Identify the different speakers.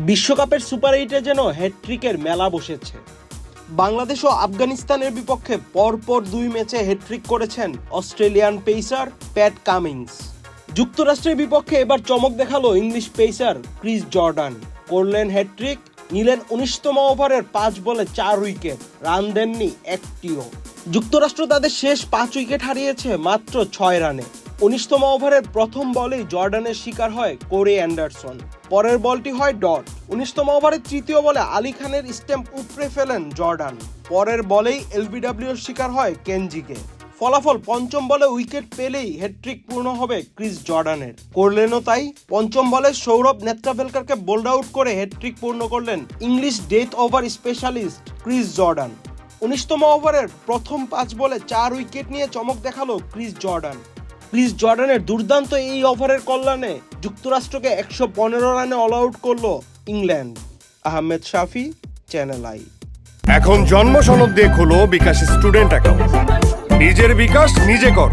Speaker 1: বিশ্বকাপের সুপার এইটে যেন হ্যাটট্রিকের মেলা বসেছে। বাংলাদেশ ও আফগানিস্তানের বিপক্ষে পরপর 2 ম্যাচে হ্যাটট্রিক করেছেন অস্ট্রেলিয়ান পেসার প্যাট কামিন্স। যুক্তরাষ্ট্রের বিপক্ষে এবার চমক দেখালো ইংলিশ পেসার ক্রিস জর্ডান। করলেন হ্যাটট্রিক, নিলেন 19তম ওভারের 5 বলে 4 উইকেট, রান দেননি একটিও। যুক্তরাষ্ট্র তাদের শেষ 5 উইকেট হারিয়েছে মাত্র 6 রানে। 19তম ওভারের প্রথম বলেই জর্ডানের শিকার হয় কোরি অ্যান্ডারসন, পরের বলটি হয় ডট। 19তম ওভারের তৃতীয় বলে আলী খানের স্ট্যাম্প উপড়ে ফেলেন জর্ডান, পরের বলেই এলবিডব্লিউর শিকার হয় কেনজিকে। ফলাফল পঞ্চম বলে উইকেট পেলেই হ্যাটট্রিক পূর্ণ হবে ক্রিস জর্ডানের, করলেনও তাই। পঞ্চম বলে সৌরভ নেত্রাভেলকারকে বোল্ড আউট করে হ্যাটট্রিক পূর্ণ করলেন English death over specialist Chris Jordan. 19তম ওভারের প্রথম 5 বলে 4 উইকেট নিয়ে চমক দেখালো ক্রিস জর্ডান। ক্রিস জর্ডানের দুর্দান্ত এই ওভারের কল্যাণে যুক্তরাষ্ট্রকে 115 রানে অল আউট করল England. Ahmed Shafi, channel I.
Speaker 2: এখন জন্ম সনদ দিয়ে খোলো বিকাশ স্টুডেন্ট অ্যাকাউন্ট। নিজের বিকাশ নিজে কর।